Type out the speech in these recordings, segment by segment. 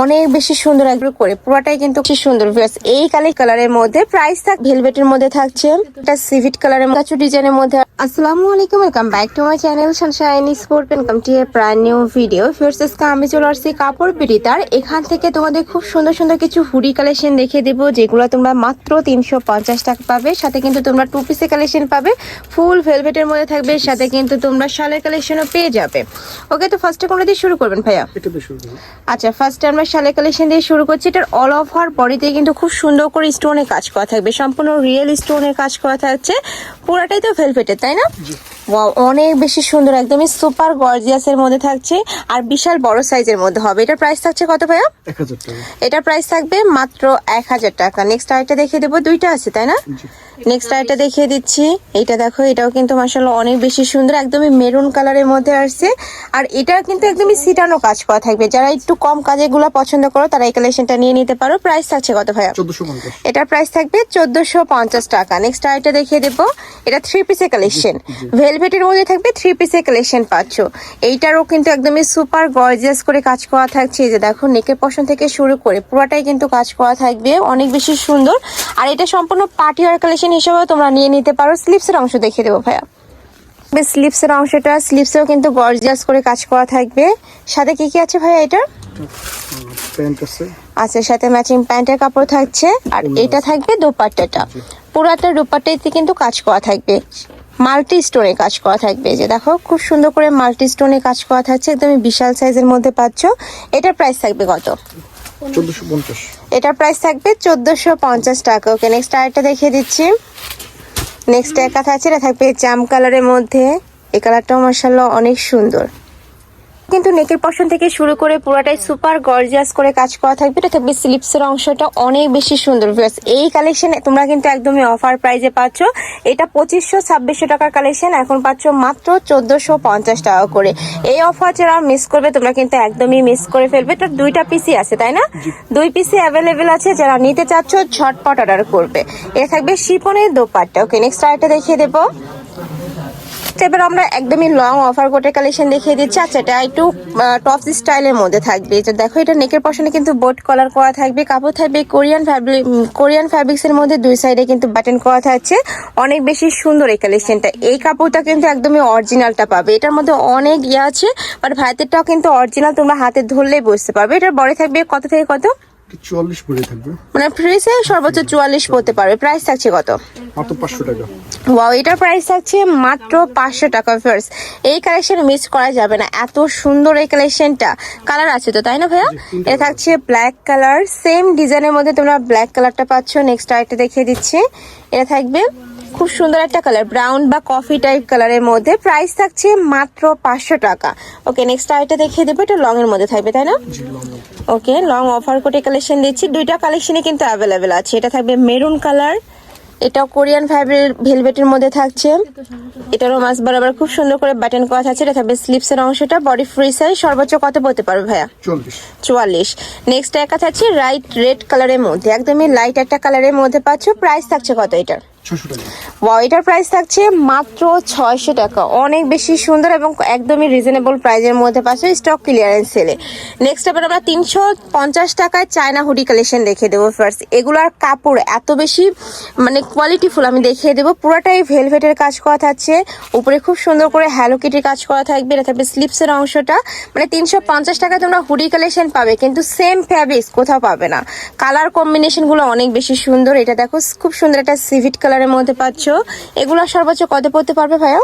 অনেক বেশি সুন্দর একদম করে পুরোটাই কিন্তু বেশি সুন্দর এই কালারের মধ্যে প্রাইস থাক ভেলভেটের মধ্যে থাকছে এটা সিভিট কালারের কাচু ডিজাইনের মধ্যে। আসসালামু আলাইকুম, welcome back to my channel Sunshine sport welcome to A brand new video. First আমি চলে আসছি কাপড় বিড়িতার। এখান থেকে তোমাদের খুব সুন্দর সুন্দর কিছু হুডি কালেকশন দেখিয়ে দেবো, যেগুলো তোমরা মাত্র 350 টাকা পাবে। সাথে কিন্তু তোমরা টু পিসের কালেকশন পাবে, ফুল ভেলভেটের মধ্যে থাকবে, সাথে কিন্তু তোমরা শালের কালেকশনও পেয়ে যাবে। ওকে, তো ফার্স্টে কোনটা দিয়ে শুরু করবেন ভাইয়া? আচ্ছা, ফার্স্টে আমরা শালের কালেকশন দিয়ে শুরু করছি। এটার অল ওভার বডিতে কিন্তু খুব সুন্দর করে স্টোনের কাজ করা থাকবে, সম্পূর্ণ রিয়েল স্টোনের কাজ করা থাকছে, পুরাটাই তো ভেলভেটের, তাই না? ওয়াও, অনেক বেশি সুন্দর, একদমই সুপার গর্জিয়াস এর মধ্যে থাকছে আর বিশাল বড় সাইজের মধ্যে হবে। এটার প্রাইস থাকছে কত ভাইয়া? 1000 টাকা। এটার প্রাইস থাকবে মাত্র 1000 টাকা। নেক্সট আইটা দেখিয়ে দেবো, দুইটা আছে তাই না? নেক্সট আইটা দেখিয়ে দিচ্ছি। এটা দেখো, এটাও কিন্তু মাশাআল্লাহ অনেক বেশি সুন্দর, একদমই মেরুন কালারের মধ্যে আসছে। আর এটা কিন্তু একদমই সিটানো কাজ করা থাকবে। যারা একটু কম কাজের গুলা পছন্দ করো তারা এই কালেকশনটা নিয়ে নিতে পারো। প্রাইস থাকছে কত ভাইয়া? 1450। এটার প্রাইস থাকবে 1450 টাকা। নেক্সট আইটা দেখিয়ে দেবো, এটা থ্রি পিসের কালেকশন, ভেলভেটের মধ্যে থাকবে, থ্রি পিসের কালেকশন পাচ্ছ। এইটারও কিন্তু একদমই সুপার গর্জিয়াস করে কাজ করা থাকছে। এই যে দেখো, নেকের পশন থেকে শুরু করে পুরোটাই কিন্তু কাজ করা থাকবে, অনেক বেশি সুন্দর। আর এটা সম্পূর্ণ পার্টি ওয়্যার কালেকশন হিসেবেও তোমরা নিয়ে নিতে পারো। স্লিপসের অংশ দেখিয়ে দেবো ভাইয়া। স্লিপসের অংশটা, স্লিপসেও কিন্তু গর্জিয়াস করে কাজ করা থাকবে। সাথে কি কি আছে ভাইয়া এটার? প্যান্ট আছে, আচ্ছা, সাথে ম্যাচিং প্যান্টের কাপড় থাকছে। আর এটা থাকবে দোপাট্টাটা, পুরাটা দোপাট্টাতে কিন্তু কাজ করা থাকবে, মাল্টি স্টোনে কাজ করা থাকবে। যে দেখো, খুব সুন্দর করে মাল্টি স্টোনে কাজ করা থাকছে, একদমই বিশাল সাইজের মধ্যে পাচ্ছ। এটার প্রাইস থাকবে কত? 1450। এটার প্রাইস থাকবে 1450 টাকা। ওকে, নেক্সট আরেকটা দেখিয়ে দিচ্ছি। নেক্সট একা থাকছে, এটা থাকবে জাম কালারের মধ্যে। এই কালারটাও মাশাআল্লাহ অনেক সুন্দর, কিন্তু নেকের পশন থেকে শুরু করে পুরাটাই সুপার গর্জিয়াস করে কাজ করা থাকবে। এটা থাকবে স্লিপসের অংশটা, অনেক বেশি সুন্দর। এই কালেকশন তোমরা কিন্তু একদমই অফার প্রাইজে পাচ্ছ। এটা 2500-2600 টাকার কালেকশন, এখন পাচ্ছ মাত্র 1450 টাকা করে। এই অফার যারা মিস করবে তোমরা কিন্তু একদমই মিস করে ফেলবে। এটা দুইটা পিসি আছে তাই না? দুই পিসি অ্যাভেলেবেল আছে, যারা নিতে চাচ্ছ ঝটপট অর্ডার করবে। এটা থাকবে শিফনের দোপাট্টা। ওকে, নেক্সট আরেকটা দেখিয়ে দেবো। এবার আমরা একদমই লং অফার কোটের কালেকশন দেখিয়ে দিচ্ছি। আচ্ছা, এটা একটু টপস স্টাইলের মধ্যে থাকবে। এটা দেখো, এটা নেকের পশনে কিন্তু বোট কলার করা থাকবে, কাপড় থাকবে কোরিয়ান ফ্যাব্রিক্স এর মধ্যে, দুই সাইডে কিন্তু বাটন করা থাকছে, অনেক বেশি সুন্দর এই কালেকশনটা। এই কাপড়টা কিন্তু একদমই অরিজিনালটা পাবে, এটার মধ্যে অনেক ইয়ে আছে, বাট ভাইতেরটাও কিন্তু অরিজিনাল, তোমরা হাতে ধরলেই বুঝতে পারবে। এটার বড় থাকবে কত থেকে কত? 44 পরে থাকবে, মানে ফ্রিজে সর্বোচ্চ 44 পড়তে পারবে। প্রাইস থাকছে কত? মাত্র 500 টাকা। ওয়াও, এটার প্রাইস থাকছে মাত্র 500 টাকা। ফার্স্ট এই কালেকশন মিস করা যাবে না, এত সুন্দর এই কালেকশনটা। কালার আছে তো তাই না ভাইয়া? এটা থাকছে ব্ল্যাক কালার, সেম ডিজাইনের মধ্যে তোমরা ব্ল্যাক কালারটা পাচ্ছ। নেক্সট আরেকটা দেখিয়ে দিচ্ছি। এটা থাকবে খুব সুন্দর একটা কালার, ব্রাউন বা কফি টাইপ কালারের মধ্যে। প্রাইস থাকছে মাত্র 500 টাকা। ওকে, নেক্সট আরেকটা দেখিয়ে দেবো, এটা লং এর মধ্যে থাকবে তাই না? ওকে, লং অফার কোটে কালেকশন দিচ্ছি, দুইটা কালেকশনে কিন্তু অ্যাভেলেবেল আছে। এটা থাকবে মেরুন কালার, এটাও কোরিয়ান ভেলভেটের মধ্যে থাকছে। এটারও মাছ বরাবর খুব সুন্দর করে বাটন করা থাকছে। এটা থাকবে স্লিপসের অংশটা, বডি ফ্রি সাইজ, সর্বোচ্চ কত পড়তে পারবে ভাইয়া? 44। নেক্সট একা থাকছে রেড কালারের মধ্যে, একদমই লাইট একটা কালারের মধ্যে পাচ্ছ। প্রাইস থাকছে কত এটার? 600 টাকা। ওয়াও, এটার প্রাইস থাকছে মাত্র 600 টাকা, অনেক বেশি সুন্দর এবং একদমই রিজনেবল প্রাইজের মধ্যে পাচ্ছ স্টক ক্লিয়ারেন্স সেলে। নেক্সট আবার আমরা 350 টাকায় চায়না হুডি কালেকশন দেখিয়ে দেবো। ফার্স্ট এগুলার কাপড় এত বেশি মানে কোয়ালিটিফুল, আমি দেখিয়ে দেবো। পুরোটাই ভেলভেটের কাজ করা থাকছে, উপরে খুব সুন্দর করে হ্যালো কিটির কাজ করা থাকবে। এটা থাকবে স্লিপসের অংশটা, মানে 350 টাকায় তোমরা হুডি কালেকশন পাবে, কিন্তু সেম ফ্যাব্রিক্স কোথাও পাবে না। কালার কম্বিনেশন গুলো অনেক বেশি সুন্দর। এটা দেখো, খুব সুন্দর একটা সিভিট কালারের মধ্যে পাচ্ছ। এগুলো সর্বোচ্চ কত পড়তে পারবে ভাইয়া?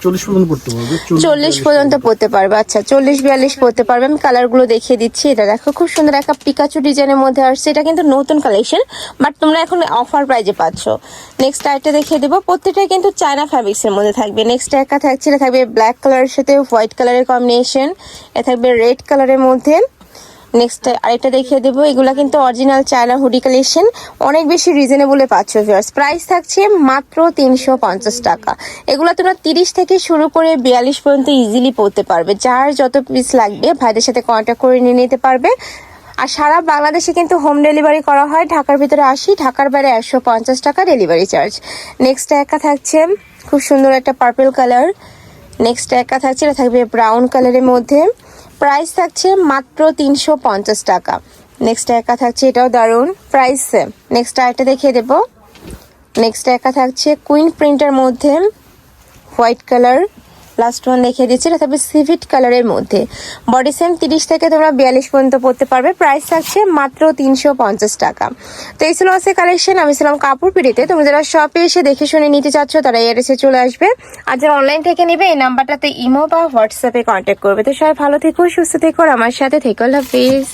40 পর্যন্ত পড়তে পারবে, 40 পর্যন্ত পড়তে পারবে। আচ্ছা, 40-42 পড়তে পারবে। আমি কালার গুলো দেখিয়ে দিচ্ছি। এটা দেখো, খুব সুন্দর একটা পিকাচু ডিজাইনের মধ্যে আসছে। এটা কিন্তু নতুন কালেকশন, বাট তোমরা এখন অফার প্রাইজে পাচ্ছ। নেক্সট আরেকটা দেখিয়ে দেবো, প্রত্যেকটাই কিন্তু চায়না ফ্যাব্রিক্স এর মধ্যে থাকবে। নেক্সট একা থাকছে, এটা থাকবে ব্ল্যাক কালারের সাথে হোয়াইট কালারের কম্বিনেশন। এটা থাকবে রেড কালারের মধ্যে। নেক্সট আরেকটা দেখিয়ে দেবো, এগুলা কিন্তু অরিজিনাল চায়না হুডি কালেকশন, অনেক বেশি রিজনেবলে পাচ্ছ ভিউয়ার্স। প্রাইস থাকছে মাত্র 350 টাকা। এগুলা তোমরা 30 থেকে শুরু করে 42 পর্যন্ত ইজিলি পড়তে পারবে। যার যত পিস লাগবে ভাইদের সাথে কন্ট্যাক্ট করে নিয়ে নিতে পারবে। আর সারা বাংলাদেশে কিন্তু হোম ডেলিভারি করা হয়। ঢাকার ভিতরে 80, ঢাকার বাইরে 150 টাকা ডেলিভারি চার্জ। নেক্সট একা থাকছে খুব সুন্দর একটা পার্পল কালার। নেক্সট একা থাকছে, এটা থাকবে ব্রাউন কালারের মধ্যে। প্রাইস থাকছে মাত্র 350 টাকা। নেক্সট একা থাকছে, এটাও দারুন, প্রাইস সেম। নেক্সট আরেকটা দেখিয়ে দেবো। নেক্সট একা থাকছে কুইন প্রিন্টের মধ্যে হোয়াইট কালার, লাস্ট ওয়ান দেখিয়ে দিচ্ছি, এটা থাকবে সিভিট কালারের মধ্যে। বডি সেম 30 থেকে তোমরা 42 পর্যন্ত পড়তে পারবে। প্রাইস থাকছে মাত্র 350 টাকা। তো এই ছিল আছে কালেকশন। আমি ছিলাম কাপড় পিড়িতে। তোমরা যারা শপে এসে দেখে শুনে নিতে চাচ্ছ তারা এই অ্যাড্রেসে চলে আসবে, আর যারা অনলাইন থেকে নেবে এই নাম্বারটাতে ইমো বা হোয়াটসঅ্যাপে কন্ট্যাক্ট করবে। তো সবাই ভালো থেকো, সুস্থ থেকো, আর আমার সাথে থেকো। আল্লাহ হাফিজ।